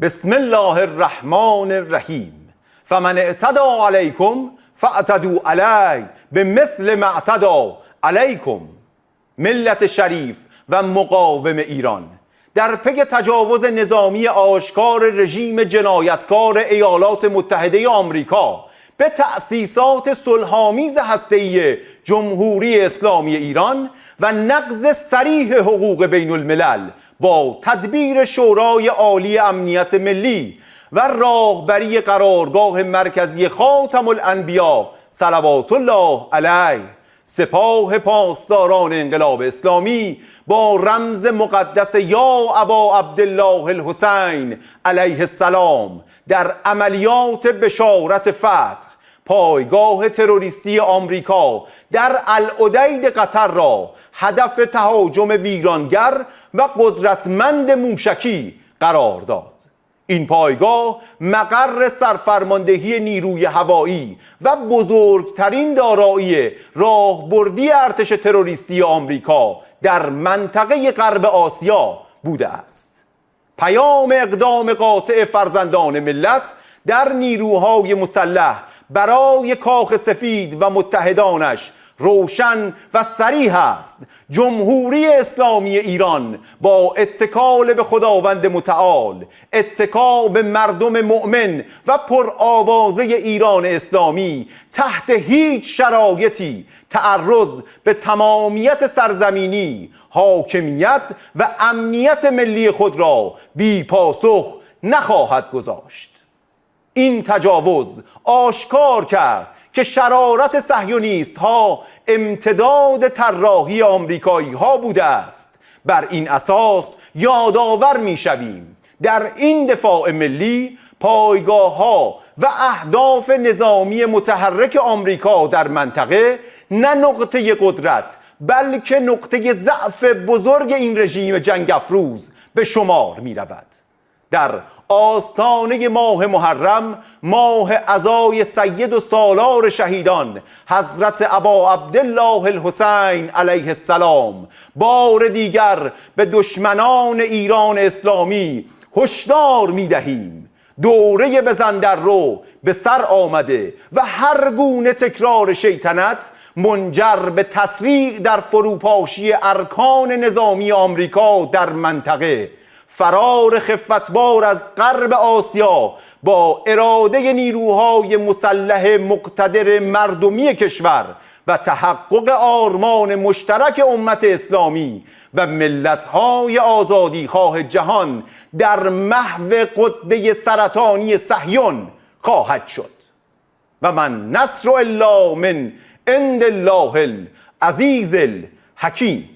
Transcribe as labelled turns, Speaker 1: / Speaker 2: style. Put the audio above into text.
Speaker 1: بسم الله الرحمن الرحیم فمن اعتدى علیکم فاعتدوا علیه بمثل ما اعتدى علیکم. ملت شریف و مقاوم ایران در پی تجاوز نظامی آشکار رژیم جنایتکار ایالات متحده آمریکا به تأسیسات صلح‌آمیز هسته‌ای جمهوری اسلامی ایران و نقض صریح حقوق بین الملل با تدبیر شورای عالی امنیت ملی و راهبری قرارگاه مرکزی خاتم الانبیا صلوات الله علیه، سپاه پاسداران انقلاب اسلامی با رمز مقدس یا ابا عبدالله الحسین علیه السلام در عملیات بشارت فتح پایگاه تروریستی آمریکا در العدید قطر را هدف تهاجم ویرانگر و قدرتمند موشکی قرار داد. این پایگاه مقر سرفرماندهی نیروی هوایی و بزرگترین دارایی راهبردی ارتش تروریستی آمریکا در منطقه غرب آسیا بوده است. پیام اقدام قاطع فرزندان ملت در نیروهای مسلح برای کاخ سفید و متحدانش روشن و صریح است. جمهوری اسلامی ایران با اتکال به خداوند متعال، اتکا به مردم مؤمن و پرآوازه ایران اسلامی، تحت هیچ شرایطی تعرض به تمامیت سرزمینی، حاکمیت و امنیت ملی خود را بی پاسخ نخواهد گذاشت. این تجاوز آشکار کرد که شرارت صهیونیست ها امتداد طراحی آمریکایی ها بوده است. بر این اساس یادآور می شویم در این دفاع ملی پایگاه ها و اهداف نظامی متحرک آمریکا در منطقه نه نقطه قدرت بلکه نقطه ضعف بزرگ این رژیم جنگ افروز به شمار می رود. در آستانه ماه محرم، ماه عزای سید و سالار شهیدان حضرت ابا عبدالله الحسین علیه السلام، بار دیگر به دشمنان ایران اسلامی هشدار می دهیم. دوره بزن در رو به سر آمده و هر گونه تکرار شیطنت منجر به تسریع در فروپاشی ارکان نظامی آمریکا در منطقه، فرار خفتبار از غرب آسیا با اراده نیروهای مسلح مقتدر مردمی کشور و تحقق آرمان مشترک امت اسلامی و ملت‌های آزادیخواه جهان در محو قطبه سرطانی صهیون خواهد شد. و من نصر الا من عند الله العزیز الحکیم.